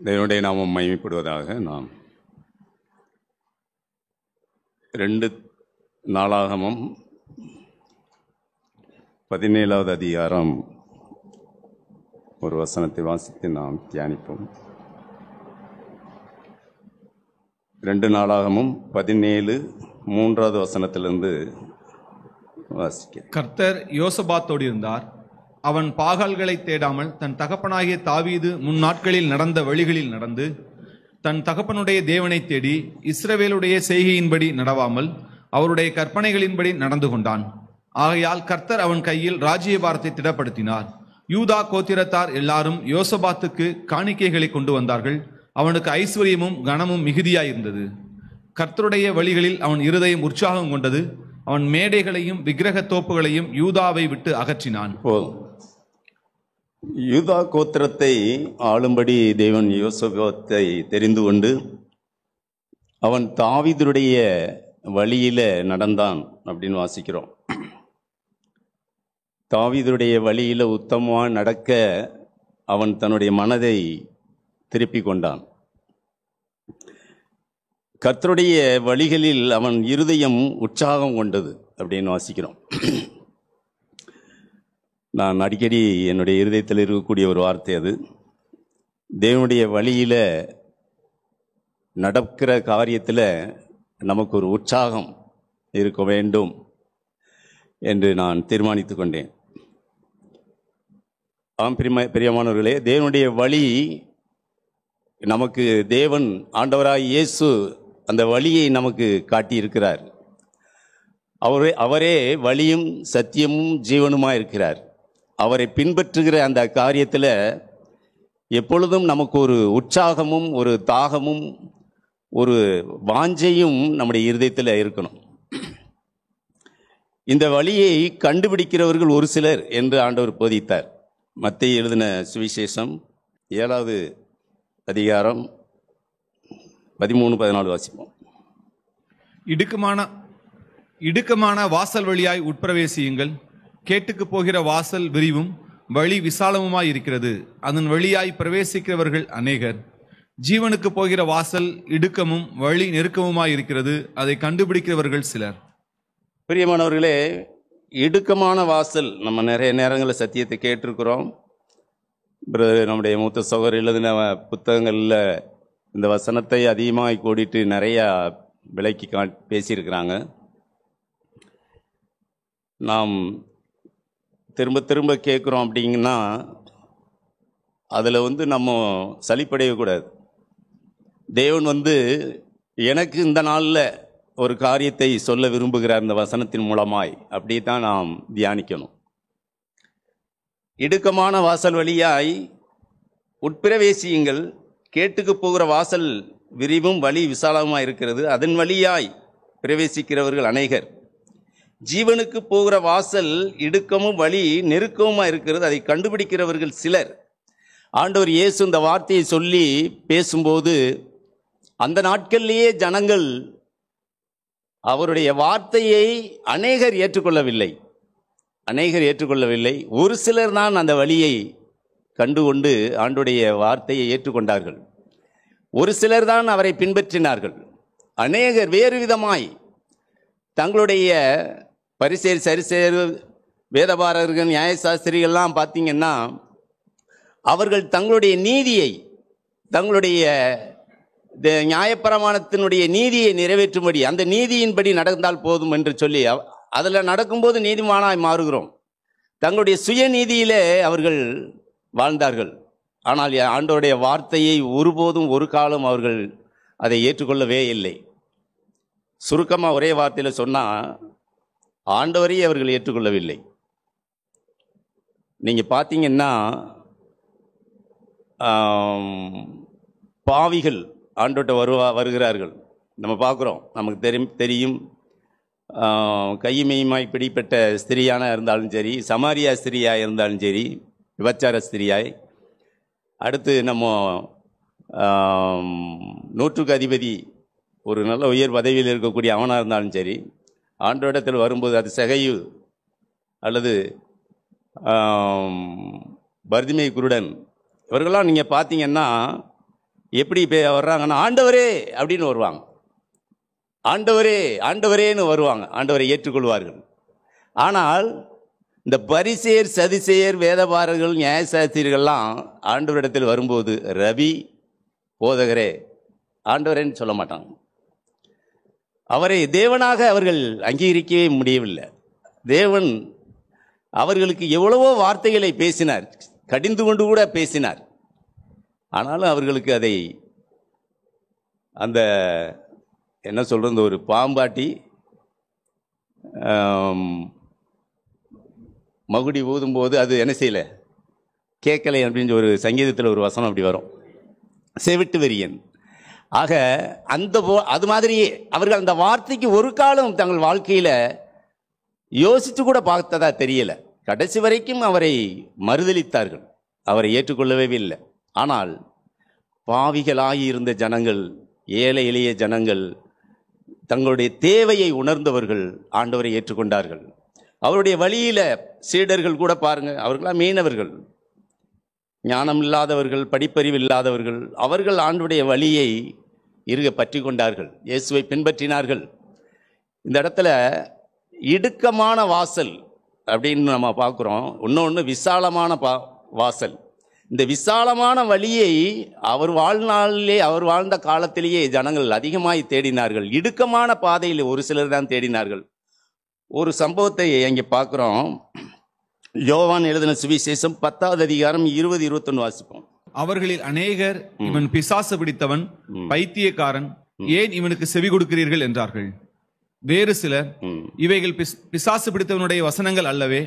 தேவனுடைய நாமம் மகிமைப்படுவதாக. நாம் 2 நாளாகமம் 17வது அதிகாரம் ஒரு வசனத்தை வாசித்து நாம் தியானிப்போம். 2 நாளாகமும் 17 3வது வசனத்திலிருந்து வாசிக்க. கர்த்தர் யோசபாத்தோடு இருந்தார். அவன் பாகால்களை தேடாமல் தன் தகப்பனாகிய தாவீது முன்னாட்களில் நடந்த வழிகளில் நடந்து தன் தகப்பனுடைய தேவனை தேடி இஸ்ரவேலுடைய செய்கையின்படி நடவாமல் அவருடைய கற்பனைகளின்படி நடந்து கொண்டான். ஆகையால் கர்த்தர் அவன் கையில் ராஜ்யபாரத்தை திடப்படுத்தினார். யூதா கோத்திரத்தார் எல்லாரும் யோசபாத்துக்கு காணிக்கைகளை கொண்டு வந்தார்கள். அவனுக்கு ஐஸ்வர்யமும் கனமும் மிகுதியாயிருந்தது. கர்த்தருடைய வழிகளில் அவன் இருதயம் உற்சாகம் கொண்டது. அவன் மேடைகளையும் விக்கிரக தோப்புகளையும் யூதாவை விட்டு அகற்றினான். யூதா கோத்திரத்தை ஆளும்படி தேவன் யோசபாத்தை தெரிந்து கொண்டு அவன் தாவீதுடைய வழியில நடந்தான் அப்படின்னு வாசிக்கிறோம். தாவீதுடைய வழியில உத்தமமாக நடக்க அவன் தன்னுடைய மனதை திருப்பி கொண்டான். கர்த்தருடைய வழிகளில் அவன் இருதயம் உற்சாகம் கொண்டது அப்படின்னு வாசிக்கிறோம். நான் அடிக்கடி என்னுடைய இருதயத்தில் இருக்கக்கூடிய ஒரு வார்த்தை அது. தேவனுடைய வழியில் நடக்கிற காரியத்தில் நமக்கு ஒரு உற்சாகம் இருக்க வேண்டும் என்று நான் தீர்மானித்து கொண்டேன். ஆம் பிரியமானவர்களே, தேவனுடைய வழி நமக்கு தேவன் ஆண்டவராய் இயேசு அந்த வழியை நமக்கு காட்டியிருக்கிறார். அவரே வழியும் சத்தியமும் ஜீவனுமாக இருக்கிறார். அவரை பின்பற்றுகிற அந்த காரியத்தில் எப்பொழுதும் நமக்கு ஒரு உற்சாகமும் ஒரு தாகமும் ஒரு வாஞ்சையும் நம்முடைய இருதயத்தில் இருக்கணும். இந்த வழியை கண்டுபிடிக்கிறவர்கள் ஒரு சிலர் என்று ஆண்டவர் போதித்தார். மத்தேயு எழுதின சுவிசேஷம் 7வது அதிகாரம் 13-14 வாசிப்போம். இடுக்கமான வாசல் வழியாய் உட்பிரவேசியுங்கள். கேட்டுக்கு போகிற வாசல் விரிவும் வழி விசாலமுமாய் இருக்கிறது. அதன் வழியாய் பிரவேசிக்கிறவர்கள் அநேகர். ஜீவனுக்கு போகிற வாசல் இடுக்கமும் வழி நெருக்கமுமாய் இருக்கிறது. அதை கண்டுபிடிக்கிறவர்கள் சிலர். பிரியமானவர்களே, இடுக்கமான வாசல், நம்ம நிறைய நேரங்களில் சத்தியத்தை கேட்டிருக்கிறோம். நம்முடைய மூத்த சகோதரர் எழுதின புத்தகங்களில் இந்த வசனத்தை அதிகமாக கோடிட்டு நிறையா விலைக்கு பேசியிருக்கிறாங்க. நாம் திரும்ப திரும்ப கேட்குறோம் அப்படிங்கன்னா அதில் நம்ம சலிப்படையக்கூடாது. தேவன் எனக்கு இந்த நாளில் ஒரு காரியத்தை சொல்ல விரும்புகிறார் இந்த வசனத்தின் மூலமாய், அப்படி தான் நாம் தியானிக்கணும். இடுக்கமான வாசல் வழியாய் உட்பிரவேசியுங்கள். கேட்டுக்கு போகிற வாசல் விரிவும் வழி விசாலமாக இருக்கிறது. அதன் வழியாய் பிரவேசிக்கிறவர்கள் அநேகர். ஜீவனுக்கு போகிற வாசல் இடுக்கமும் வழி நெருக்கமுமாக இருக்கிறது. அதை கண்டுபிடிக்கிறவர்கள் சிலர். ஆண்டவர் இயேசு இந்த வார்த்தையை சொல்லி பேசும்போது அந்த நாட்களிலேயே ஜனங்கள் அவருடைய வார்த்தையை அநேகர் ஏற்றுக்கொள்ளவில்லை. ஒரு சிலர் தான் அந்த வழியை கண்டுகொண்டு ஆண்டவருடைய வார்த்தையை ஏற்றுக்கொண்டார்கள். ஒரு சிலர் தான் அவரை பின்பற்றினார்கள். அநேகர் வேறு விதமாய் தங்களுடைய பரிசேர் சரிசேர் வேதபாரகர்கள் நியாயசாஸ்திரிகள்லாம் பார்த்தீங்கன்னா அவர்கள் தங்களுடைய நீதியை, தங்களுடைய நியாயப்பிரமாணத்தினுடைய நீதியை நிறைவேற்றும்படி அந்த நீதியின்படி நடந்தால் போதும் என்று சொல்லி அதில் நடக்கும்போது நீதிமானாய் மாறுகிறோம். தங்களுடைய சுயநீதியிலே அவர்கள் வாழ்ந்தார்கள். ஆனால் ஆண்டவருடைய வார்த்தையை ஒருபோதும் ஒரு காலம் அவர்கள் அதை ஏற்றுக்கொள்ளவே இல்லை. சுருக்கமாக ஒரே வார்த்தையில் சொன்னால் ஆண்டவரையே அவர்கள் ஏற்றுக்கொள்ளவில்லை. நீங்கள் பார்த்தீங்கன்னா பாவிகள் ஆண்டவர்கிட்ட வருகிறார்கள். நம்ம பார்க்குறோம், நமக்கு தெரியும். கையுமையுமாய் பிடிப்பட்ட ஸ்திரியான இருந்தாலும் சரி, சமாரியா ஸ்திரியாக இருந்தாலும் சரி, விபச்சார ஸ்திரியாய், அடுத்து நம்ம 100க்கு அதிபதி ஒரு நல்ல உயர் பதவியில் இருக்கக்கூடிய அவனாக இருந்தாலும் சரி, ஆண்டவரிடத்தில் வரும்போது அது செகையு அல்லது பர்திமை குருடன், இவர்களெல்லாம் நீங்கள் பார்த்தீங்கன்னா எப்படி வர்றாங்கன்னா, ஆண்டவரே அப்படின்னு வருவாங்க. ஆண்டவரே ஆண்டவரேன்னு வருவாங்க, ஆண்டவரை ஏற்றுக்கொள்வார்கள். ஆனால் இந்த பரிசேயர், சதிசேயர், வேதபாரர்கள், நியாயசாஸ்திரிகள்லாம் ஆண்டவரிடத்தில் வரும்போது ரவி, போதகரே, ஆண்டவரேன்னு சொல்ல மாட்டாங்க. அவரை தேவனாக அவர்கள் அங்கீகரிக்கவே முடியவில்லை. தேவன் அவர்களுக்கு எவ்வளவோ வார்த்தைகளை பேசினார், கடிந்து கொண்டு கூட பேசினார். ஆனாலும் அவர்களுக்கு அதை அந்த என்ன சொல்கிறது, ஒரு பாம்பாட்டி மகுடி ஊதும்போது அது என்ன செய்யலை, கேட்கலை அப்படின்னு ஒரு சங்கீதத்தில் ஒரு வசனம் அப்படி வரும், செவிட்டு வெறியன். ஆக அது மாதிரியே அவர்கள் அந்த வார்த்தைக்கு ஒரு காலம் தங்கள் வாழ்க்கையில் யோசித்து கூட பார்த்ததா தெரியல. கடைசி வரைக்கும் அவரை மறுதலித்தார்கள், அவரை ஏற்றுக்கொள்ளவே இல்லை. ஆனால் பாவிகளாகி இருந்த ஜனங்கள், ஏழை எளிய ஜனங்கள், தங்களுடைய தேவையை உணர்ந்தவர்கள் ஆண்டவரை ஏற்றுக்கொண்டார்கள். அவருடைய வழியில சீடர்கள் கூட பாருங்க, அவர்களாம் மீனவர்கள், ஞானம் இல்லாதவர்கள், படிப்பறிவு இல்லாதவர்கள், அவர்கள் ஆண்டவருடைய வழியை இருக பற்றி கொண்டார்கள், இயேசுவை பின்பற்றினார்கள். இந்த இடத்துல இடுக்கமான வாசல் அப்படின்னு நம்ம பார்க்குறோம், இன்னொன்று விசாலமான வாசல். இந்த விசாலமான வழியை அவர் வாழ்நாளிலே, அவர் வாழ்ந்த காலத்திலேயே ஜனங்கள் அதிகமாய் தேடினார்கள். இடுக்கமான பாதையில் ஒரு சிலர் தான் தேடினார்கள். ஒரு சம்பவத்தை இங்கே பார்க்குறோம். யோவான் எழுதின சுவிசேஷம் 10வது அதிகாரம் 20-21 வாசிப்போம். அவர்களில் அநேகர், இவன் பிசாசு பிடித்தவன், பைத்தியக்காரன், ஏன் இவனுக்கு செவி கொடுக்கிறீர்கள் என்றார்கள். வேறு சிலர், இவைகள் பிசாசு பிடித்தவனுடைய வசனங்கள் அல்லவே,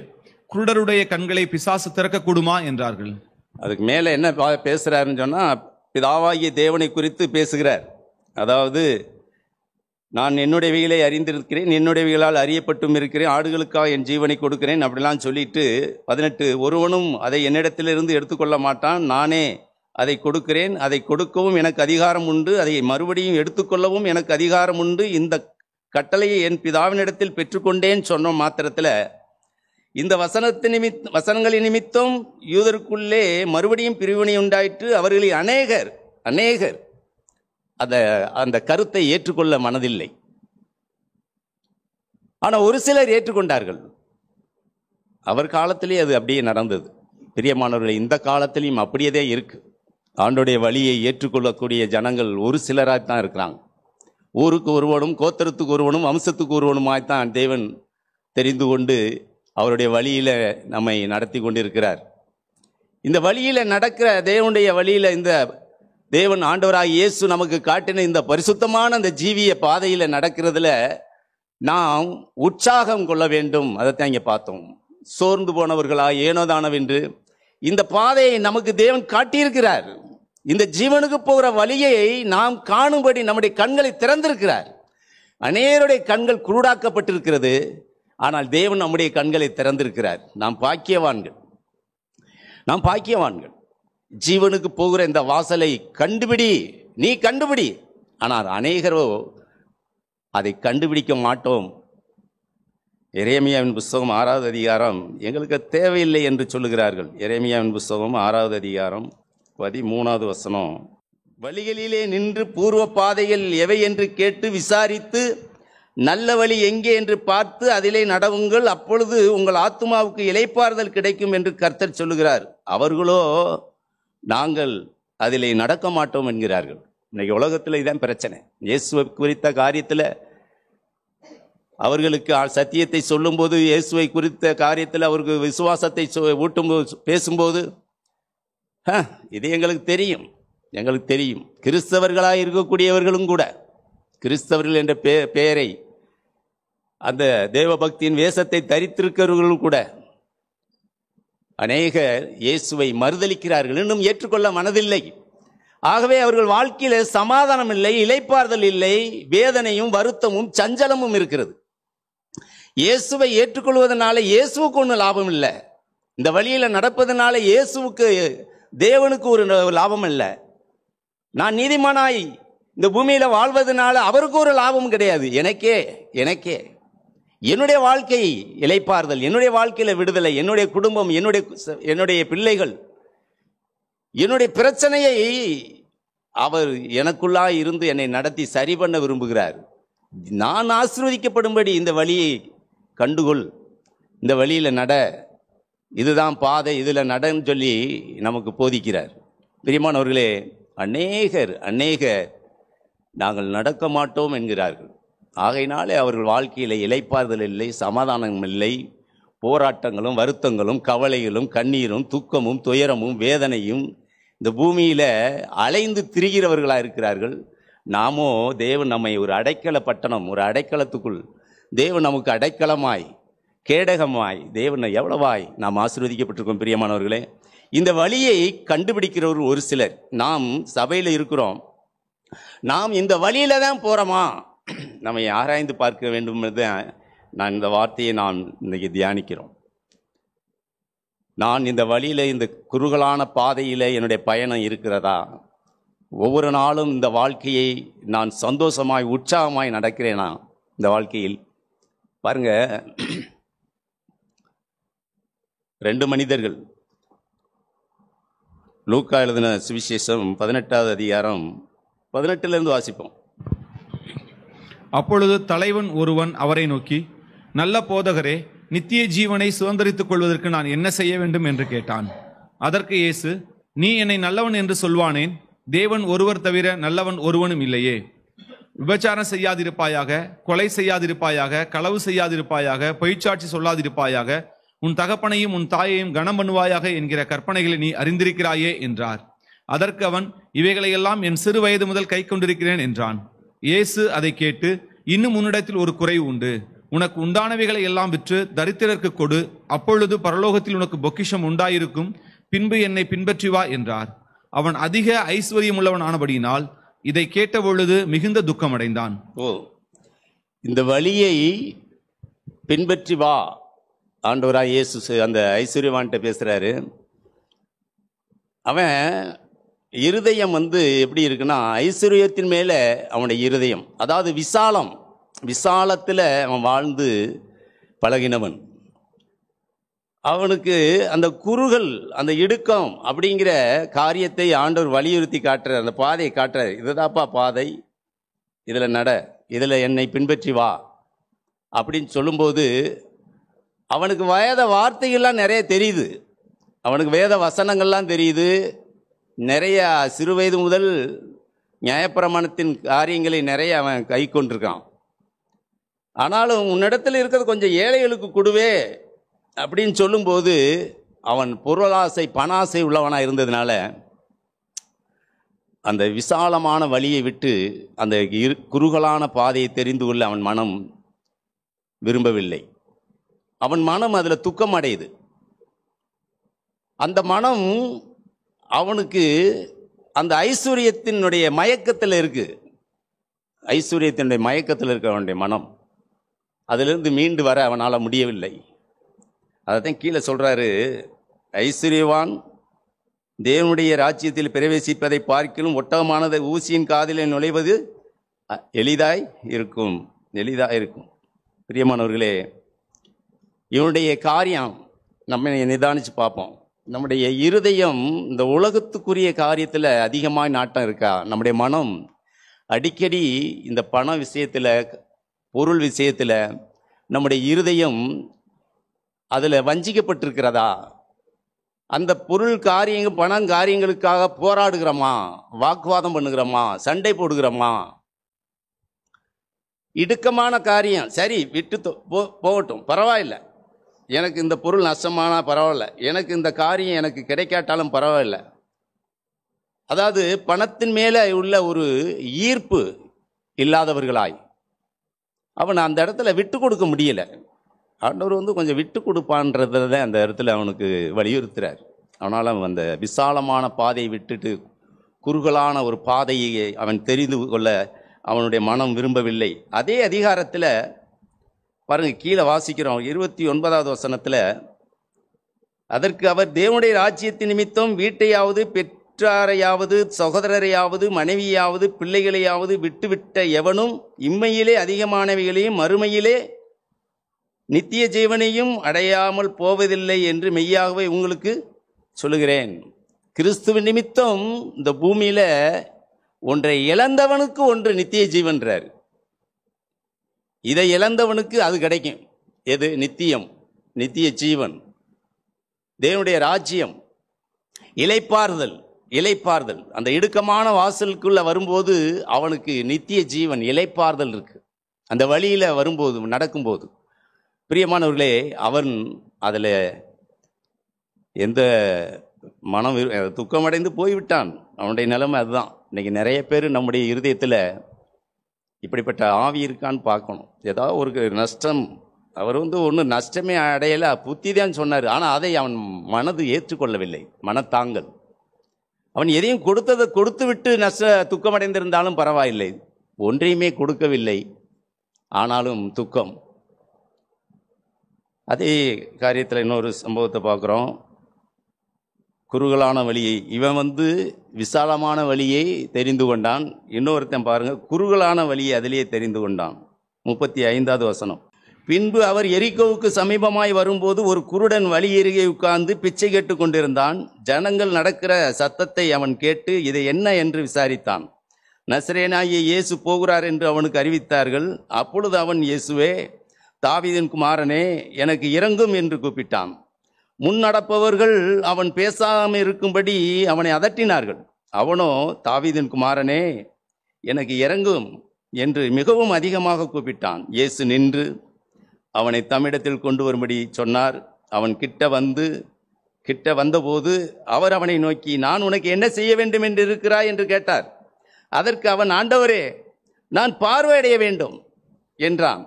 குருடருடைய கண்களை பிசாசு திறக்கக்கூடுமா என்றார்கள். அதுக்கு மேலே என்ன பேசுகிறாருன்னு சொன்னால், பிதாவாகிய தேவனை குறித்து பேசுகிறார். அதாவது, நான் என்னுடையவைகளை அறிந்திருக்கிறேன், என்னுடையவைகளால் அறியப்பட்டும் இருக்கிறேன், ஆடுகளுக்காக என் ஜீவனை கொடுக்கிறேன் அப்படிலாம் சொல்லிட்டு 18, ஒருவனும் அதை என்னிடத்திலிருந்து எடுத்துக்கொள்ள மாட்டான், நானே அதை கொடுக்கிறேன், அதை கொடுக்கவும் எனக்கு அதிகாரம் உண்டு, அதை மறுபடியும் எடுத்துக்கொள்ளவும் எனக்கு அதிகாரம் உண்டு, இந்த கட்டளையை என் பிதாவினிடத்தில் பெற்றுக்கொண்டேன்னு சொன்ன மாத்திரத்தில் இந்த வசனங்களின் நிமித்தம் யூதருக்குள்ளே மறுபடியும் பிரிவினை உண்டாயிற்று. அவர்களில் அநேகர் அந்த கருத்தை ஏற்றுக்கொள்ள மனதில்லை. ஆனால் ஒரு சிலர் ஏற்றுக்கொண்டார்கள். அவர் காலத்திலே அது அப்படியே நடந்தது. பிரியமானவர்களை, இந்த காலத்திலையும் அப்படியே இருக்கு. ஆண்டோடைய வழியை ஏற்றுக்கொள்ளக்கூடிய ஜனங்கள் ஒரு சிலராகத்தான் இருக்கிறாங்க. ஊருக்கு ஒருவனும், கோத்திரத்துக்கு ஒருவனும், வம்சத்துக்கு ஒருவனுமாய்த்தான் தேவன் தெரிந்து கொண்டு அவருடைய வழியில் நம்மை நடத்தி கொண்டிருக்கிறார். இந்த வழியில் நடக்கிற தேவனுடைய வழியில், இந்த தேவன் ஆண்டவராக இயேசு நமக்கு காட்டின இந்த பரிசுத்தமான அந்த ஜீவிய பாதையில் நடக்கிறதுல நாம் உற்சாகம் கொள்ள வேண்டும். அதைத்தான் இங்கே பார்த்தோம். சோர்ந்து போனவர்களாக ஏனோதானவென்று இந்த பாதையை நமக்கு தேவன் காட்டியிருக்கிறார். இந்த ஜீவனுக்கு போகிற வழியை நாம் காணும்படி நம்முடைய கண்களை திறந்திருக்கிறார். அநேகருடைய கண்கள் குருடாக்கப்பட்டிருக்கிறது, ஆனால் தேவன் நம்முடைய கண்களை திறந்திருக்கிறார். நாம் பாக்கியவான்கள். ஜீவனுக்கு போகிற இந்த வாசலை நீ கண்டுபிடி. ஆனால் அநேகரோ அதை கண்டுபிடிக்க மாட்டோம். எரேமியாவின் புஸ்தகம் 6வது அதிகாரம் எங்களுக்கு தேவையில்லை என்று சொல்லுகிறார்கள். எரேமியாவின் புஸ்தகம் 6வது அதிகாரம் 13வது வசனம். வழிகளிலே நின்று பூர்வ பாதைகள் எவை என்று கேட்டு விசாரித்து நல்ல வழி எங்கே என்று பார்த்து அதிலே நடவுங்கள், அப்பொழுது உங்கள் ஆத்துமாவுக்கு இளைப்பாறுதல் கிடைக்கும் என்று கர்த்தர் சொல்லுகிறார். அவர்களோ நாங்கள் அதிலே நடக்க மாட்டோம் என்கிறார்கள். இன்னைக்கு உலகத்தில் இதான் பிரச்சனை. இயேசுவை குறித்த காரியத்தில் அவர்களுக்கு சத்தியத்தை சொல்லும்போது, இயேசுவை குறித்த காரியத்தில் அவருக்கு விசுவாசத்தை ஊட்டும்போது, பேசும்போது, இது எங்களுக்கு தெரியும். கிறிஸ்தவர்களாக இருக்கக்கூடியவர்களும் கூட, கிறிஸ்தவர்கள் என்ற பெயரை, அந்த தேவபக்தியின் வேஷத்தை தரித்திருக்கிறவர்களும் கூட அநேகர் இயேசுவை மறுதலிக்கிறார்கள், இன்னும் ஏற்றுக்கொள்ள மனதில்லை. ஆகவே அவர்கள் வாழ்க்கையில் சமாதானம் இல்லை, இளைப்பாறுதல் இல்லை, வேதனையும் வருத்தமும் சஞ்சலமும் இருக்கிறது. இயேசுவை ஏற்றுக்கொள்வதனால இயேசுவுக்கு ஒன்றும் லாபம் இல்லை. இந்த வழியில் நடப்பதனால இயேசுவுக்கு, தேவனுக்கு ஒரு லாபம் இல்லை. நான் நீதிமானாய் இந்த பூமியில வாழ்வதனால அவருக்கு ஒரு லாபம் கிடையாது. எனக்கே என்னுடைய வாழ்க்கை இளைப்பாறுதல், என்னுடைய வாழ்க்கையில விடுதலை, என்னுடைய குடும்பம், என்னுடைய பிள்ளைகள், என்னுடைய பிரச்சனையை அவர் எனக்குள்ளாய் இருந்து என்னை நடத்தி சரி பண்ண விரும்புகிறார். நான் ஆசீர்வதிக்கப்படும்படி இந்த வழியை கண்டுகொள், இந்த வழியில் நட, இதுதான் பாதை, இதில் நடன்னு சொல்லி நமக்கு போதிக்கிறார். பிரியமானவர்களே, அநேகர் நாங்கள் நடக்க மாட்டோம் என்கிறார்கள். ஆகையினாலே அவர்கள் வாழ்க்கையில் இளைப்பாறுதல் இல்லை, சமாதானம் இல்லை, போராட்டங்களும் வருத்தங்களும் கவலைகளும் கண்ணீரும் துக்கமும் துயரமும் வேதனையும் இந்த பூமியில் அலைந்து திரிகிறவர்களாக இருக்கிறார்கள். நாமோ தேவன் நம்மை ஒரு அடைக்கல பட்டணம், ஒரு அடைக்கலத்துக்குள் தேவன் நமக்கு அடைக்கலமாய் கேடகமாய் தேவனை எவ்வளவாய் நாம் ஆசீர்வதிக்கப்பட்டிருக்கோம். பிரியமானவர்களே, இந்த வழியை கண்டுபிடிக்கிறவர் ஒரு சிலர். நாம் சபையில் இருக்கிறோம், நாம் இந்த வழியில தான் போகிறோமா நம்மை ஆராய்ந்து பார்க்க வேண்டும். நான் இந்த வார்த்தையை நான் இன்னைக்கு தியானிக்கிறோம். நான் இந்த வழியில், இந்த குறுகலான பாதையில் என்னுடைய பயணம் இருக்கிறதா? ஒவ்வொரு நாளும் இந்த வாழ்க்கையை நான் சந்தோஷமாய் உற்சாகமாய் நடக்கிறேனா? இந்த வாழ்க்கையில் பாருங்க, 2 மனிதர்கள், லூக்கா எழுதின சுவிசேஷம் 18வது அதிகாரம் 18லிருந்து வாசிப்போம். அப்பொழுது தலைவன் ஒருவன் அவரை நோக்கி, நல்ல போதகரே, நித்திய ஜீவனை சுதந்தரித்துக் கொள்வதற்கு நான் என்ன செய்ய வேண்டும் என்று கேட்டான். அதற்கு இயேசு, நீ என்னை நல்லவன் என்று சொல்வானேன்? தேவன் ஒருவர் தவிர நல்லவன் ஒருவனும் இல்லையே. விபச்சாரம் செய்யாதிருப்பாயாக, கொலை செய்யாதிருப்பாயாக, களவு செய்யாதிருப்பாயாக, பொய்ச்சாட்சி சொல்லாதிருப்பாயாக, உன் தகப்பனையும் உன் தாயையும் கனம் பண்ணுவாயாக என்கிற கற்பனைகளை நீ அறிந்திருக்கிறாயே என்றார். அதற்கு அவன், இவைகளையெல்லாம் என் சிறு வயது முதல் கை கொண்டிருக்கிறேன் என்றான். இயேசு அதை கேட்டு, இன்னும் உன்னிடத்தில் ஒரு குறைவு உண்டு. உனக்கு உண்டானவைகளை எல்லாம் விற்று தரித்திரருக்கு கொடு, அப்பொழுது பரலோகத்தில் உனக்கு பொக்கிஷம் உண்டாயிருக்கும். பின்பு என்னை பின்பற்றி வா என்றார். அவன் அதிக ஐஸ்வர்யம் உள்ளவன் ஆனபடியினால் இதை கேட்ட பொழுது மிகுந்த துக்கம் அடைந்தான். இந்த வழியை பின்பற்றி வா ஆண்டவராய் இயேசு அந்த ஐஸ்வர்யவான்கிட்ட பேசுறாரு. அவன் இருதயம் எப்படி இருக்குன்னா, ஐஸ்வர்யத்தின் மேல அவனுடைய இருதயம், அதாவது விசாலத்தில் அவன் வாழ்ந்து பழகினவன். அவனுக்கு அந்த குறுகல், அந்த இடுக்கம் அப்படிங்கிற காரியத்தை ஆண்டவர் வலியுறுத்தி காட்டுறார், அந்த பாதையை காட்டுறார். இதுதான்ப்பா பாதை, இதில் நட, இதில் என்னை பின்பற்றி வா அப்படின்னு சொல்லும்போது அவனுக்கு வேத வார்த்தைகள்லாம் நிறைய தெரியுது, அவனுக்கு வேத வசனங்கள்லாம் தெரியுது. நிறைய சிறுவயது முதல் நியாயப்பிரமாணத்தின் காரியங்களை நிறைய அவன் கை கொண்டிருக்கான். ஆனாலும் உன்னிடத்தில் இருக்கிறது கொஞ்சம் ஏழைகளுக்கு கொடுவே அப்படின்னு சொல்லும்போது அவன் பொருளாசை பணாசை உள்ளவனாக இருந்ததுனால அந்த விசாலமான வழியை விட்டு அந்த குறுகலான பாதையை தெரிந்து கொள்ள அவன் மனம் விரும்பவில்லை. அவன் மனம் அதில் துக்கம் அடையுது. அந்த மனம் அவனுக்கு அந்த ஐஸ்வர்யத்தினுடைய மயக்கத்தில் இருக்கு. ஐஸ்வர்யத்தினுடைய மயக்கத்தில் இருக்க அவனுடைய மனம், அதிலிருந்து மீண்டு வர அவனால் முடியவில்லை. அதைத்தான் கீழே சொல்றாரு, ஐஸ்வர்யவான் தேவனுடைய ராஜ்யத்தில் பிரவேசிப்பதை பார்க்கிலும் ஒட்டகமானது ஊசியின் காதிலே நுழைவது எளிதாய் இருக்கும். பிரியமானவர்களே, இவனுடைய காரியம் நம்ம நிதானிச்சு பார்ப்போம். நம்முடைய இருதயம் இந்த உலகத்துக்குரிய காரியத்தில் அதிகமாக நாட்டம் இருக்கா? நம்முடைய மனம் அடிக்கடி இந்த பண விஷயத்தில், பொருள் விஷயத்தில் நம்முடைய இருதயம் அதில் வஞ்சிக்கப்பட்டிருக்கிறதா? அந்த பொருள் காரியங்கள், பணம் காரியங்களுக்காக போராடுகிறோமா? வாக்குவாதம் பண்ணுகிறோமா? சண்டை போடுகிறோமா? இடுக்கமான காரியம் சரி, விட்டு போகட்டும், பரவாயில்லை, எனக்கு இந்த பொருள் நஷ்டமானா பரவாயில்ல, எனக்கு இந்த காரியம் எனக்கு கிடைக்காட்டாலும் பரவாயில்ல. அதாவது பணத்தின் மேலே உள்ள ஒரு ஈர்ப்பு இல்லாதவர்களாய் அவன் அந்த இடத்துல விட்டு கொடுக்க முடியல. ஆண்டவர் கொஞ்சம் விட்டு கொடுப்பான்றத அந்த இடத்துல அவனுக்கு வலியுறுத்துறார். அவனால் அவன் அந்த விசாலமான பாதையை விட்டுட்டு குறுகலான ஒரு பாதையை அவன் தெரிந்து கொள்ள அவனுடைய மனம் விரும்பவில்லை. அதே அதிகாரத்தில் பாருங்க, கீழே வாசிக்கிறோம் 29வது வசனத்தில், அதற்கு அவர், தேவனுடைய ராஜ்யத்தின் நிமித்தம் வீட்டையாவது பெற்றாரையாவது சகோதரரையாவது மனைவியாவது பிள்ளைகளையாவது விட்டுவிட்ட எவனும் இம்மையிலே அதிகமானவைகளையும் மறுமையிலே நித்திய ஜீவனையும் அடையாமல் போவதில்லை என்று மெய்யாகவே உங்களுக்கு சொல்லுகிறேன். கிறிஸ்துவின் நிமித்தம் இந்த பூமியில் ஒன்றை இழந்தவனுக்கு ஒன்று நித்திய ஜீவன்றார். இதை இழந்தவனுக்கு அது கிடைக்கும். எது? நித்தியம், நித்திய ஜீவன், தேவனுடைய ராஜ்யம், இளைப்பாறுதல். இளைப்பாறுதல் அந்த இடுக்கமான வாசலுக்குள்ள வரும்போது அவனுக்கு நித்திய ஜீவன், இளைப்பாறுதல் இருக்கு. அந்த வழியில வரும்போது, நடக்கும்போது, பிரியமானவர்களே, அவன் அதில் எந்த மனம் துக்கமடைந்து போய்விட்டான். அவனுடைய நிலைமை அதுதான். இன்னைக்கு நிறைய பேர் நம்முடைய இருதயத்தில் இப்படிப்பட்ட ஆவி இருக்கான்னு பார்க்கணும். ஏதாவது ஒரு நஷ்டம், அவர் ஒன்றும் நஷ்டமே அடையலை, புத்தி தான் சொன்னார். ஆனால் அதை அவன் மனது ஏற்றுக்கொள்ளவில்லை. மனத்தாங்கல். அவன் எதையும் கொடுத்ததை கொடுத்து விட்டு துக்கமடைந்திருந்தாலும் பரவாயில்லை, ஒன்றையுமே கொடுக்கவில்லை, ஆனாலும் துக்கம். அதே காரியத்தில் இன்னொரு சம்பவத்தை பார்க்குறோம். குறுகலான வழியை இவன் விசாலமான வழியை தெரிந்து கொண்டான். இன்னொருத்தன் பாருங்க, குறுகலான வழியை அதிலேயே தெரிந்து கொண்டான். 35வது வசனம். பின்பு அவர் எரிகோவுக்கு சமீபமாய் வரும்போது ஒரு குருடன் வழி எருகே உட்கார்ந்து பிச்சை கேட்டு கொண்டிருந்தான். ஜனங்கள் நடக்கிற சத்தத்தை அவன் கேட்டு இதை என்ன என்று விசாரித்தான். நசரேனாகிய இயேசு போகிறார் என்று அவனுக்கு அறிவித்தார்கள். அப்பொழுது அவன், இயேசுவே, தாவீதின் குமாரனே, எனக்கு இரங்கும் என்று கூப்பிட்டான். முன்னடப்பவர்கள் அவன் பேசாமல் இருக்கும்படி அவனை அதட்டினார்கள். அவனோ, தாவீதின் குமாரனே, எனக்கு இரங்கும் என்று மிகவும் அதிகமாக கூப்பிட்டான். இயேசு நின்று அவனை தம்மிடத்தில் கொண்டு வரும்படி சொன்னார். அவன் கிட்ட வந்தபோது அவர் அவனை நோக்கி, நான் உனக்கு என்ன செய்ய வேண்டும் என்று இருக்கிறாய் என்று கேட்டார். அதற்கு அவன், ஆண்டவரே, நான் பார்வையடைய வேண்டும் என்றான்.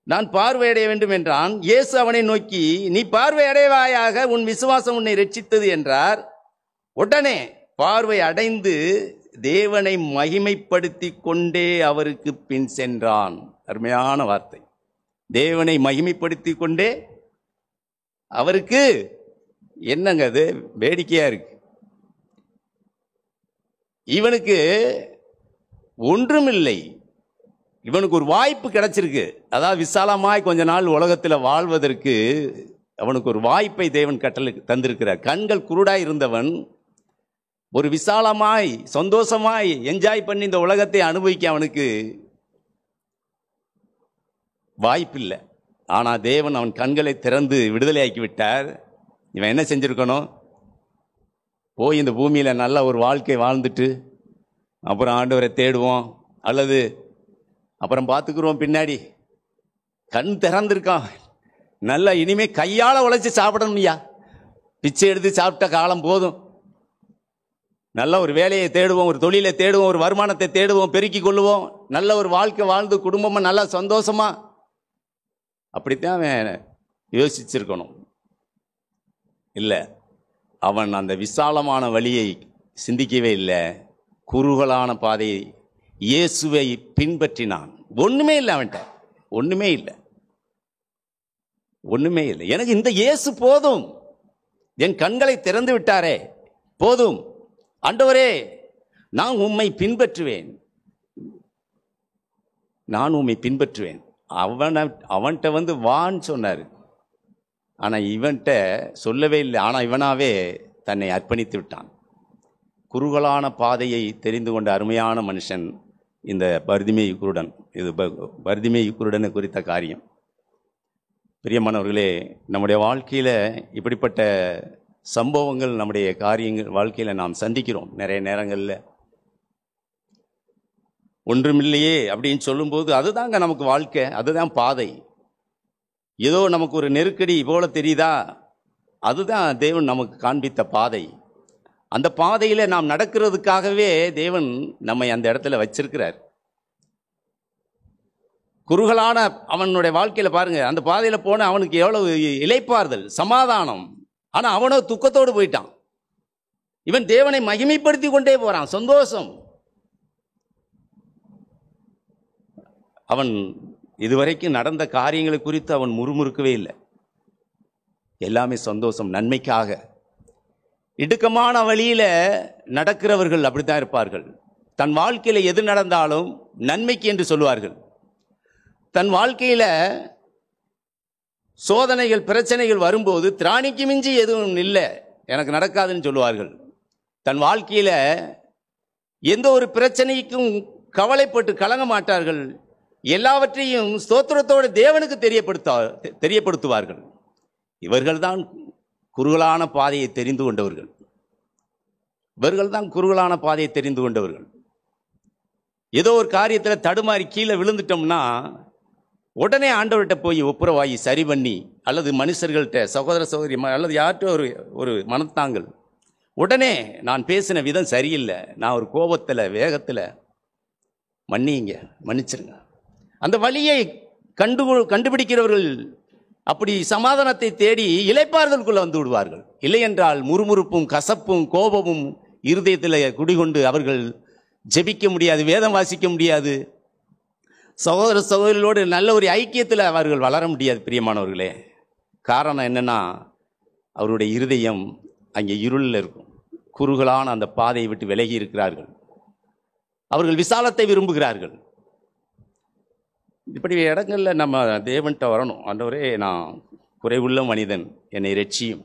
நான் பார்வையடைய வேண்டும் என்றான். இயேசு அவனை நோக்கி, நீ பார்வையடைவாயாக, உன் விசுவாசம் உன்னை ரட்சித்தது என்றார். உடனே பார்வை அடைந்து தேவனை மகிமைப்படுத்தி கொண்டே அவருக்கு பின் சென்றான். அருமையான வார்த்தை. தேவனை மகிமைப்படுத்தி கொண்டே அவருக்கு, என்னங்க அது வேடிக்கையா இருக்கு. இவனுக்கு ஒன்றுமில்லை, இவனுக்கு ஒரு வாய்ப்பு கிடைச்சிருக்கு. அதாவது விசாலமாய் கொஞ்ச நாள் உலகத்தில் வாழ்வதற்கு அவனுக்கு ஒரு வாய்ப்பை தேவன் கட்டளை தந்திருக்கிறார். கண்கள் குருடாய் இருந்தவன் ஒரு விசாலமாய் சந்தோஷமாய் என்ஜாய் பண்ணி இந்த உலகத்தை அனுபவிக்க அவனுக்கு வாய்ப்பில்லை. ஆனால் தேவன் அவன் கண்களை திறந்து விடுதலையாக்கி விட்டார். இவன் என்ன செஞ்சிருக்கணும்? போய் இந்த பூமியில் நல்ல ஒரு வாழ்க்கை வாழ்ந்துட்டு அப்புறம் ஆண்டவரை தேடுவோம், அல்லது அப்புறம் பார்த்துக்குருவோம் பின்னாடி. கண் திறந்திருக்கான், நல்லா இனிமே கையால் உழைச்சி சாப்பிடணும். ஐயா, பிச்சை எடுத்து சாப்பிட்ட காலம் போதும். நல்ல ஒரு வேலையை தேடுவோம், ஒரு தொழிலை தேடுவோம், ஒரு வருமானத்தை தேடுவோம், பெருக்கி கொள்ளுவோம், நல்ல ஒரு வாழ்க்கை வாழ்ந்து குடும்பமாக நல்லா சந்தோஷமா. அப்படித்தான் அவன் யோசிச்சிருக்கணும். இல்லை, அவன் அந்த விசாலமான வழியை சிந்திக்கவே இல்லை. குறுகலான பாதையை, இயேசுவை பின்பற்றினான். ஒண்ணுமே இல்லை அவன்கிட்ட, ஒண்ணுமே இல்லை, ஒண்ணுமே இல்லை. எனக்கு இந்த இயேசு போதும், என் கண்களை திறந்து விட்டாரே போதும். ஆண்டவரே, நான் உம்மை பின்பற்றுவேன், நான் உம்மை பின்பற்றுவேன். அவன்கிட்ட வான்னு சொன்னார். ஆனால் இவன்கிட்ட சொல்லவே இல்லை. ஆனால் இவனாவே தன்னை அர்ப்பணித்து விட்டான். குறுகலான பாதையை தெரிந்து கொண்ட அருமையான மனுஷன் இந்த பர்திமேயு குருடன். இது பர்திமேயு குருடனை குறித்த காரியம். பிரியமானவர்களே, நம்முடைய வாழ்க்கையில் இப்படிப்பட்ட சம்பவங்கள், நம்முடைய காரியங்கள் வாழ்க்கையில் நாம் சந்திக்கிறோம். நிறைய நேரங்களில் ஒன்றுமில்லையே அப்படின்னு சொல்லும்போது அதுதாங்க நமக்கு வாழ்க்கை, அதுதான் பாதை. ஏதோ நமக்கு ஒரு நெருக்கடி போல தெரியுதா, அதுதான் தேவன் நமக்கு காண்பித்த பாதை. அந்த பாதையில் நாம் நடக்கிறதுக்காகவே தேவன் நம்மை அந்த இடத்துல வச்சிருக்கிறார். குறுகலான அவனுடைய வாழ்க்கையில் பாருங்க, அந்த பாதையில் போன அவனுக்கு எவ்வளவு இளைப்பாறுதல், சமாதானம். ஆனால் அவனோ துக்கத்தோடு போயிட்டான். இவன் தேவனை மகிமைப்படுத்தி கொண்டே போறான், சந்தோஷம். அவன் இதுவரைக்கும் நடந்த காரியங்களை குறித்து அவன் முறுமுறுக்கவே இல்லை. எல்லாமே சந்தோஷம், நன்மைக்காக. இடுக்கமான வழியில நடக்கிறவர்கள் அப்படித்தான் இருப்பார்கள். தன் வாழ்க்கையில எது நடந்தாலும் நன்மைக்கு என்று சொல்லுவார்கள். தன் வாழ்க்கையில சோதனைகள், பிரச்சனைகள் வரும்போது திராணிக்கு மிஞ்சி எதுவும் இல்லை, எனக்கு நடக்காதுன்னு சொல்லுவார்கள். தன் வாழ்க்கையில எந்த ஒரு பிரச்சனைக்கும் கவலைப்பட்டு கலங்க மாட்டார்கள். எல்லாவற்றையும் ஸ்தோத்திரத்தோடு தேவனுக்கு தெரியப்படுத்துவார்கள். இவர்கள்தான் குறுகலான பாதையை தெரிந்து கொண்டவர்கள். ஏதோ ஒரு காரியத்தில் தடுமாறி கீழே விழுந்துட்டோம்னா உடனே ஆண்டவர்கிட்ட போய் ஒப்புரவாகி சரி பண்ணி, அல்லது மனுஷர்கள்ட்ட சகோதர சகோதரி அல்லது யார்கிட்ட ஒரு மனத்தாங்கள், உடனே நான் பேசின விதம் சரியில்லை, நான் ஒரு கோபத்தில் வேகத்தில் மன்னிச்சிருங்க. அந்த வழியை கண்டுபிடிக்கிறவர்கள் அப்படி சமாதானத்தை தேடி இளைப்பாறுதலுக்குள்ள வந்து விடுவார்கள். இல்லை என்றால் முறுமுறுப்பும் கசப்பும் கோபமும் இருதயத்தில் குடிகொண்டு அவர்கள் ஜெபிக்க முடியாது, வேதம் வாசிக்க முடியாது, சகோதர சகோதரிகளோடு நல்ல ஒரு ஐக்கியத்தில் அவர்கள் வளர முடியாது. பிரியமானவர்களே, காரணம் என்னன்னா, அவருடைய இருதயம் அங்கே இருளில் இருக்கும். குறுகலான அந்த பாதையை விட்டு விலகி இருக்கிறார்கள். அவர்கள் விசாலத்தை விரும்புகிறார்கள். இப்படி இடங்களில் நம்ம தேவன்கிட்ட வரணும். ஆண்டவரே, நான் குறைவுள்ள மனிதன், என்னை ரட்சியும்,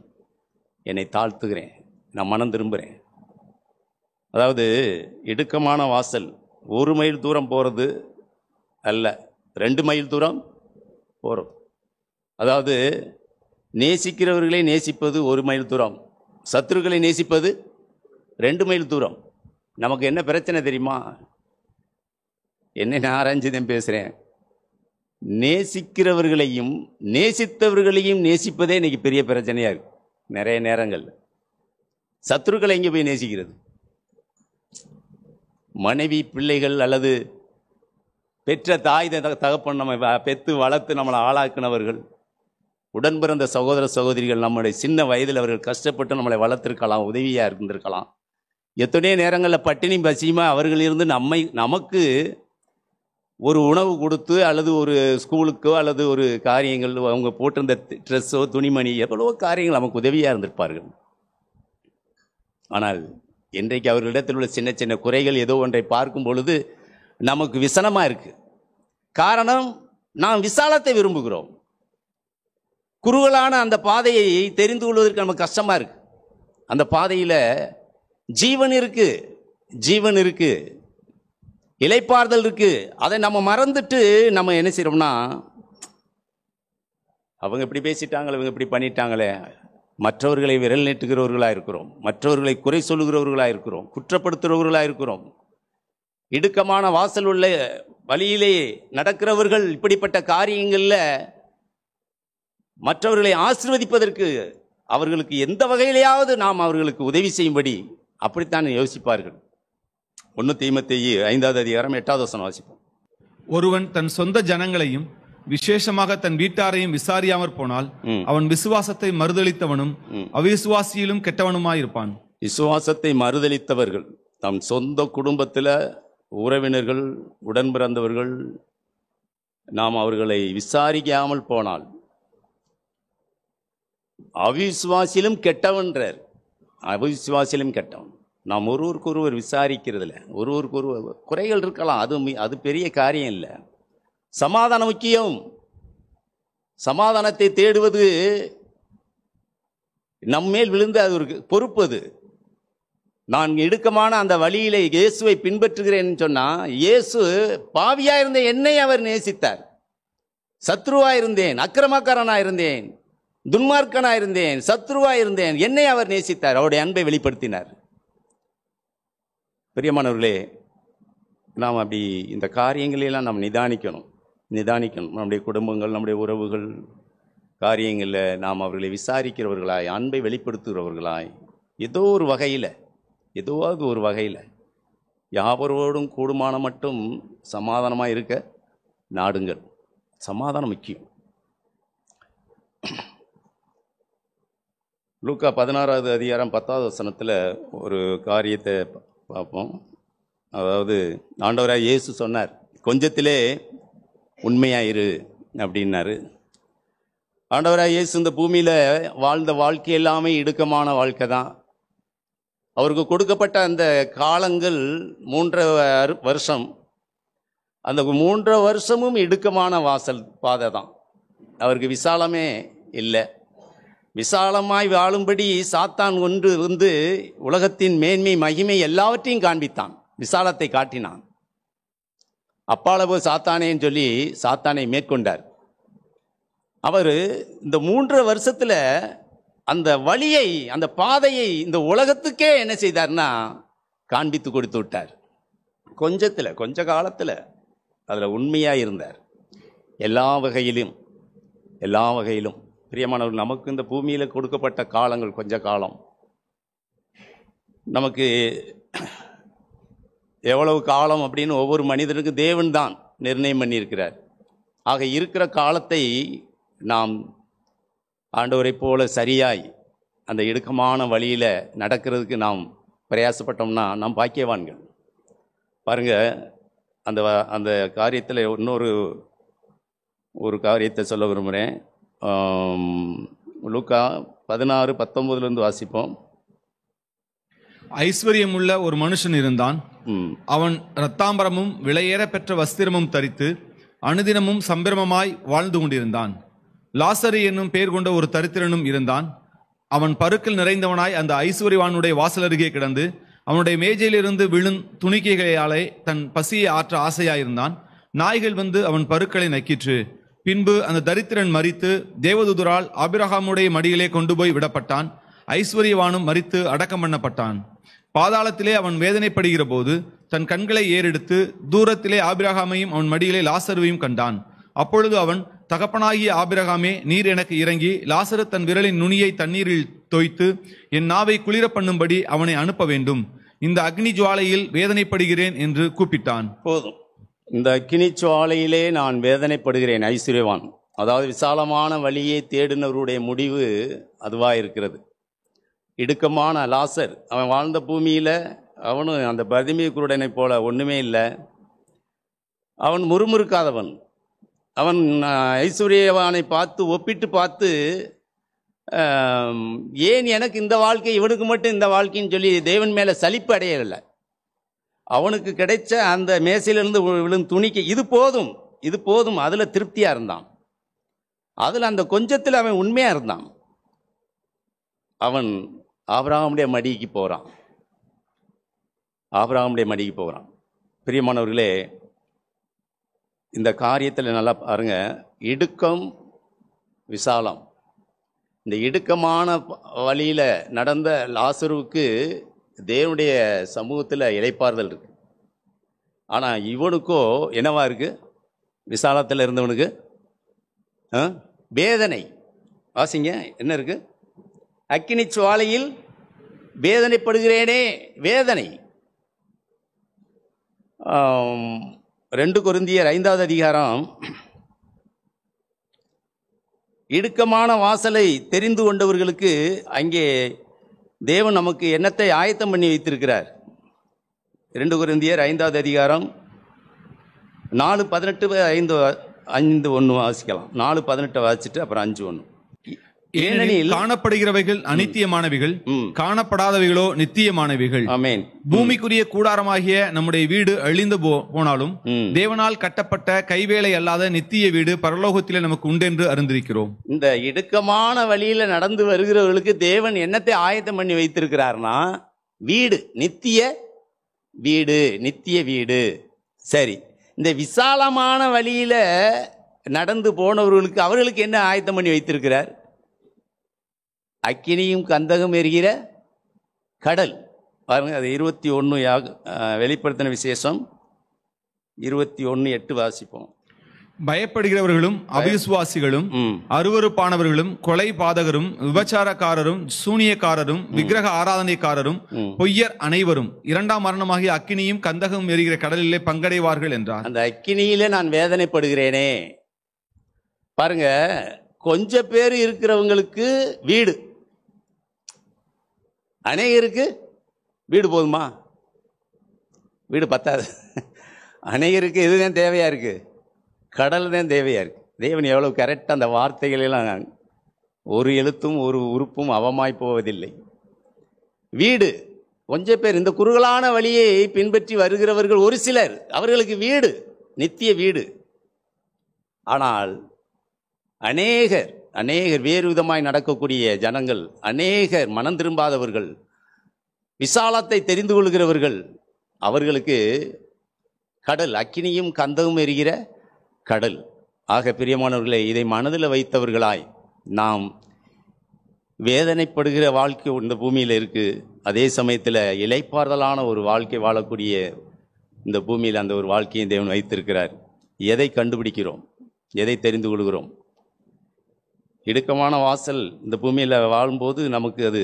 என்னை தாழ்த்துகிறேன், நான் மனம் திரும்புகிறேன். அதாவது இடுக்கமான வாசல் 1 மைல் தூரம் போகிறது அல்ல, 2 மைல் தூரம் போகிறோம். அதாவது நேசிக்கிறவர்களை நேசிப்பது 1 மைல் தூரம், சத்துருக்களை நேசிப்பது 2 மைல் தூரம். நமக்கு என்ன பிரச்சனை தெரியுமா? நான் ஆராய்ஞ்சுதான் பேசுகிறேன். நேசிக்கிறவர்களையும் நேசித்தவர்களையும் நேசிப்பதே இன்னைக்கு பெரிய பிரச்சனையாக இருக்கு. நிறைய நேரங்கள் சத்துருக்களை எங்கே போய் நேசிக்கிறது? மனைவி, பிள்ளைகள் அல்லது பெற்ற தாய் தகப்பன், நம்ம பெற்று வளர்த்து நம்மளை ஆளாக்குனவர்கள், உடன் பிறந்த சகோதர சகோதரிகள், நம்முடைய சின்ன வயதில் அவர்கள் கஷ்டப்பட்டு நம்மளை வளர்த்துருக்கலாம், உதவியாக இருந்திருக்கலாம். எத்தனையோ நேரங்களில் பட்டினி பசியுமா அவர்கள் இருந்து நமக்கு ஒரு உணவு கொடுத்து, அல்லது ஒரு ஸ்கூலுக்கோ அல்லது ஒரு காரியங்கள், அவங்க போட்டிருந்த ட்ரெஸ்ஸோ துணிமணி, எவ்வளவோ காரியங்கள் நமக்கு உதவியாக இருந்திருப்பார்கள். ஆனால் இன்றைக்கு அவர்களிடத்தில் உள்ள சின்ன சின்ன குறைகள் ஏதோ ஒன்றை பார்க்கும் பொழுது நமக்கு விசனமாக இருக்கு. காரணம், நாம் விசாலத்தை விரும்புகிறோம். குறுகலான அந்த பாதையை தெரிந்து கொள்வதற்கு நமக்கு கஷ்டமாக இருக்கு. அந்த பாதையில் ஜீவன் இருக்கு, இளைப்பாறுதல் இருக்கு. அதை நம்ம மறந்துட்டு நம்ம என்ன செய்யறோம்னா, அவங்க இப்படி பேசிட்டாங்களே, இவங்க இப்படி பண்ணிட்டாங்களே, மற்றவர்களை விரல் நீட்டுகிறவர்களாக இருக்கிறோம், மற்றவர்களை குறை சொல்லுகிறவர்களாக இருக்கிறோம், குற்றப்படுத்துகிறவர்களாக இருக்கிறோம். இடுக்கமான வாசல் உள்ள வழியிலே நடக்கிறவர்கள் இப்படிப்பட்ட காரியங்களில் மற்றவர்களை ஆசீர்வதிப்பதற்கு, அவர்களுக்கு எந்த வகையிலேயாவது நாம் அவர்களுக்கு உதவி செய்யும்படி அப்படித்தான் யோசிப்பார்கள். 1 தீமோத்தேயு 5:8 வாசிப்போம். ஒருவன் தன் சொந்த ஜனங்களையும் விசேஷமாக தன் வீட்டாரையும் விசாரியாமற் போனால் அவன் விசுவாசத்தை மறுதலித்தவனும் அவிசுவாசியிலும் கெட்டவனுமாயிருப்பான். விசுவாசத்தை மறுதலித்தவர்கள், தம் சொந்த குடும்பத்தில் உறவினர்கள், உடன் பிறந்தவர்கள், நாம் அவர்களை விசாரிக்காமல் போனால் அவிசுவாசியிலும் கெட்டவன்றார். அவிசுவாசியிலும் கெட்டவன். நாம் ஒருவருக்கொருவர் விசாரிக்கிறதுல ஒருவருக்கொருவர் குறைகள் இருக்கலாம், அது பெரிய காரியம் இல்லை. சமாதானம் முக்கியம். சமாதானத்தை தேடுவது நம்மேல் விழுந்த அது ஒரு பொறுப்பு. அது நான் இடுக்கமான அந்த வழியிலே இயேசுவை பின்பற்றுகிறேன்னு சொன்னா, இயேசு பாவியா இருந்த என்னை அவர் நேசித்தார். சத்ருவா இருந்தேன், அக்கிரமக்காரனா இருந்தேன், துன்மார்க்கனா இருந்தேன், சத்ருவா இருந்தேன், என்னை அவர் நேசித்தார். அவருடைய அன்பை வெளிப்படுத்தினார். பிரியமானவர்களே, நாம் அப்படி இந்த காரியங்களெல்லாம் நாம் நிதானிக்கணும். நம்முடைய குடும்பங்கள், நம்முடைய உறவுகள் காரியங்களில் நாம் அவர்களை விசாரிக்கிறவர்களாய், அன்பை வெளிப்படுத்துகிறவர்களாய், ஏதோவாவது ஒரு வகையில் யாவரோடும் கூடுமான மட்டும் சமாதானமாக இருக்க நாடுங்கள். சமாதானம் முக்கியம். லூக்கா 16:10 ஒரு காரியத்தை பார்ப்போம். அதாவது ஆண்டவராய் இயேசு சொன்னார், கொஞ்சத்திலே உண்மையாயிரு அப்படின்னாரு. ஆண்டவராய் இயேசு இந்த பூமியில் வாழ்ந்த வாழ்க்கை எல்லாமே இடுக்கமான வாழ்க்கை தான். அவருக்கு கொடுக்கப்பட்ட அந்த காலங்கள் 3.5 வருஷம். அந்த 3.5 வருஷமும் இடுக்கமான வாசல் பாதை தான். அவருக்கு விசாலமே இல்லை. விசாலமாய் வாழும்படி சாத்தான் ஒன்று வந்து உலகத்தின் மேன்மை, மகிமை எல்லாவற்றையும் காண்பித்தான். விசாலத்தை காட்டினான். அப்பால போய் சாத்தானேன்னு சொல்லி சாத்தானை மேற்கொண்டார். அவர் இந்த 3 வருஷத்துல அந்த வழியை, அந்த பாதையை இந்த உலகத்துக்கே என்ன செய்தார்னா காண்பித்து கொடுத்து விட்டார். கொஞ்ச காலத்துல அதுல உண்மையா இருந்தார். எல்லா வகையிலும் பிரியமானவர், நமக்கு இந்த பூமியில கொடுக்கப்பட்ட காலங்கள் கொஞ்ச காலம். நமக்கு எவ்வளவு காலம் அப்படின்னு ஒவ்வொரு மனிதனுக்கும் தேவன் தான் நிர்ணயம் பண்ணியிருக்கிறார். ஆக இருக்கிற காலத்தை நாம் ஆண்டவரை போல சரியாய் அந்த இடுக்கமான வழியில நடக்கிறதுக்கு நாம் பிரயாசப்பட்டோம்னா நாம் பாக்கியவான்கள். பாருங்க, அந்த காரியத்தில் ஒரு காரியத்தை சொல்ல விரும்புகிறேன். லூக்கா 16:19 வாசிப்போம். ஐஸ்வர்யம் உள்ள ஒரு மனுஷன் இருந்தான். அவன் இரத்தாம்பரமும் விலையேற பெற்ற வஸ்திரமும் தரித்து அனுதினமும் சம்பிரமமாய் வாழ்ந்து கொண்டிருந்தான். லாசரு என்னும் பெயர் கொண்ட ஒரு தரித்திரனும் இருந்தான். அவன் பருக்கள் நிறைந்தவனாய் அந்த ஐஸ்வர்யவானுடைய வாசல் அருகே கிடந்து அவனுடைய மேஜையிலிருந்து விழும் துணிக்கைகளாலே தன் பசியை ஆற்ற ஆசையாயிருந்தான். நாய்கள் வந்து அவன் பருக்களை நக்கிற்று. பின்பு அந்த தரித்திரன் மரித்து தேவதூதரால் ஆபிரகாமுடைய மடியிலே கொண்டு போய் விடப்பட்டான். ஐஸ்வர்யவானும் மரித்து அடக்கம் பண்ணப்பட்டான். பாதாளத்திலே அவன் வேதனைப்படுகிற போது தன் கண்களை ஏறெடுத்து தூரத்திலே ஆபிரகாமையும் அவன் மடியிலே லாசருவையும் கண்டான். அப்பொழுது அவன், தகப்பனாகிய ஆபிரகாமே, நீர் எனக்கு இறங்கி லாசரு தன் விரலின் நுனியை தண்ணீரில் தோய்த்து என் நாவை குளிர பண்ணும்படி அவனை அனுப்ப வேண்டும். இந்த அக்னி ஜுவாலையில் வேதனைப்படுகிறேன் என்று கூப்பிட்டான். போதும், இந்த அக்னி ஜுவாலையிலே நான் வேதனைப்படுகிறேன். ஐஸ்வர்யவான், அதாவது விசாலமான வழியை தேடினவருடைய முடிவு அதுவா இருக்கிறது. இடுக்கமான லாசர், அவன் வாழ்ந்த பூமியில் அவனும் அந்த பர்திமேயு குருடனை போல ஒன்றுமே இல்லை. அவன் முறுமுறுக்காதவன். அவன் ஐஸ்வர்யவானை ஒப்பிட்டு பார்த்து ஏன் எனக்கு இந்த வாழ்க்கை, இவனுக்கு மட்டும் இந்த வாழ்க்கைன்னு சொல்லி தேவன் மேலே சலிப்பு அடையலை. அவனுக்கு கிடைச்ச அந்த மேசையிலிருந்து விழும் துணிக்கு இது போதும் அதில் திருப்தியாக இருந்தான். அதில் அந்த கொஞ்சத்தில் அவன் உண்மையாக இருந்தான். அவன் ஆபிரகாமுடைய மடிக்கு போகிறான். பிரியமானவர்களே, இந்த காரியத்தில் நல்லா பாருங்க, இடுக்கம் விசாலம். இந்த இடுக்கமான வழியில் நடந்த லாசருவுக்கு தேவனுடைய சமூகத்தில் இளைப்பாறுதல் இருக்கு. ஆனால் இவனுக்கோ என்னவா இருக்கு? விசாலத்தில் இருந்தவனுக்கு வேதனை. வாசிங்க, என்ன இருக்கு? அக்கினி சுவாலையில் வேதனைப்படுகிறேனே, வேதனை. 2 கொரிந்தியர் 5வது அதிகாரம், இடுக்கமான வாசலை தெரிந்து கொண்டவர்களுக்கு அங்கே தேவன் நமக்கு என்னத்தை ஆயத்தம் பண்ணி வைத்திருக்கிறார். 2 கொரிந்தியர் 5வது அதிகாரம் 4:18-5:1 வாசிக்கலாம். 4:18 வாசிச்சுட்டு அப்புறம் 5:1. ஏனெனில் காணப்படுகிறவைகள் அநித்தியமானவைகள், காணப்படாதவைகளோ நித்தியமானவைகள். ஆமென். பூமிக்குரிய கூடாரமாகிய நம்முடைய வீடு அழிந்து போனாலும் தேவனால் கட்டப்பட்ட கைவேலை அல்லாத நித்திய வீடு பரலோகத்திலே நமக்கு உண்டென்று அறிந்திருக்கிறோம். இந்த இடுக்கமான வழியில நடந்து வருகிறவர்களுக்கு தேவன் என்னத்தை ஆயத்தம் பண்ணி வைத்திருக்கிறார்னா வீடு, நித்திய வீடு. சரி, இந்த விசாலமான வழியில நடந்து போனவர்களுக்கு அவர்களுக்கு என்ன ஆயத்தம் பண்ணி வைத்திருக்கிறார்? அக்கினியும் கந்தகம் எரிகிற கடல். பாருங்க, அது 21 வெளிப்படுத்தின விசேஷம் 21:8 வாசிப்போம். பயப்படுகிறவர்களும் அவிசுவாசிகளும் அருவருப்பானவர்களும் கொலை பாதகரும் விபச்சாரக்காரரும் சூனியக்காரரும் விக்கிரக ஆராதனைக்காரரும் பொய்யர் அனைவரும் 2ஆம் மரணமாகிய அக்கினியும் கந்தகம் எரிகிற கடலிலே பங்கடைவார்கள் என்றார். அந்த அக்கினியிலே நான் வேதனைப்படுகிறேனே. பாருங்க, கொஞ்ச பேர் இருக்கிறவங்களுக்கு வீடு, அநேகருக்கு வீடு போதுமா? வீடு பத்தாது. அநேகருக்கு இதுதான் தேவையா இருக்கு, கடல் தான் தேவையா இருக்கு. தேவன் எவ்வளவு கரெக்டாக அந்த வார்த்தைகளெல்லாம், ஒரு எழுத்தும் ஒரு உறுப்பும் அவமாய் போவதில்லை. வீடு கொஞ்சம் பேர், இந்த குறுகலான வழியை பின்பற்றி வருகிறவர்கள் ஒரு சிலர், அவர்களுக்கு வீடு, நித்திய வீடு. ஆனால் அநேகர் வேறு விதமாய் நடக்கக்கூடிய ஜனங்கள், அநேகர் மனம் திரும்பாதவர்கள், விசாலத்தை தெரிந்து கொள்கிறவர்கள், அவர்களுக்கு கடல், அக்கினியும் கந்தமும் எரிகிற கடல். ஆக பிரியமானவர்களே, இதை மனதில் வைத்தவர்களாய் நாம் வேதனைப்படுகிற வாழ்க்கை இந்த பூமியில் இருக்குது. அதே சமயத்தில் இளைப்பாறுதலான ஒரு வாழ்க்கை வாழக்கூடிய இந்த பூமியில் அந்த ஒரு வாழ்க்கையை தேவன் வைத்திருக்கிறார். எதை கண்டுபிடிக்கிறோம்? எதை தெரிந்து கொள்கிறோம்? இடுக்கமான வாசல் இந்த பூமியில் வாழும்போது நமக்கு அது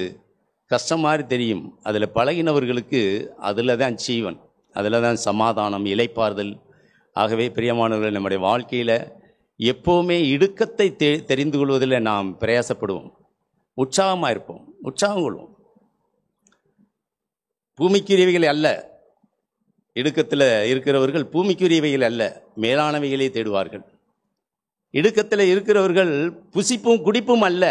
கஷ்டம் மாதிரி தெரியும். அதில் பழகினவர்களுக்கு அதில் தான் ஜீவன், அதில் தான் சமாதானம், இளைப்பாறுதல். ஆகவே பிரியமானவர்கள், நம்முடைய வாழ்க்கையில் எப்போவுமே இடுக்கத்தை தெரிந்து கொள்வதில் நாம் பிரயாசப்படுவோம். உற்சாகமாக இருப்போம், உற்சாகம் கொள்வோம். பூமிக்குரியவைகள் அல்ல, இடுக்கத்தில் இருக்கிறவர்கள் பூமிக்குரியவைகள் அல்ல, மேலானவைகளை தேடுவார்கள். இடுக்கத்தில் இருக்கிறவர்கள் புசிப்பும் குடிப்பும் அல்ல,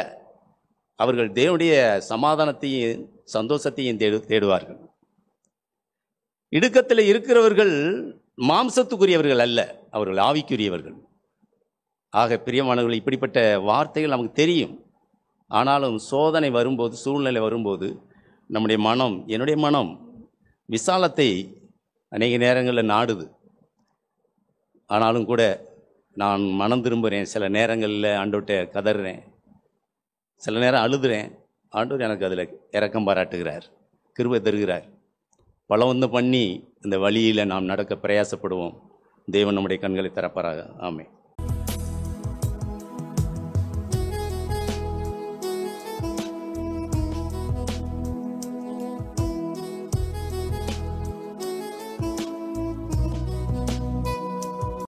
அவர்கள் தேவனுடைய சமாதானத்தையும் சந்தோஷத்தையும் தேடுவார்கள். இடுக்கத்தில் இருக்கிறவர்கள் மாம்சத்துக்குரியவர்கள் அல்ல, அவர்கள் ஆவிக்குரியவர்கள். ஆக பிரியமானவர்கள், இப்படிப்பட்ட வார்த்தைகள் நமக்கு தெரியும். ஆனாலும் சோதனை வரும்போது, சூழ்நிலை வரும்போது நம்முடைய மனம், என்னுடைய மனம் விசாலத்தை அநேக நேரங்களில் நாடுது. ஆனாலும் கூட நான் மனம் திரும்புகிறேன். சில நேரங்களில் ஆண்டவர்கிட்ட கதறேன், சில நேரம் அழுதுறேன். ஆண்டவர் எனக்கு அதில் இரக்கம் பாராட்டுகிறார், கிருபை தருகிறார். பலவந்தம் பண்ணி இந்த வழியில் நாம் நடக்க பிரயாசப்படுவோம். தேவன் நம்முடைய கண்களை திறப்பாராக. ஆமென்.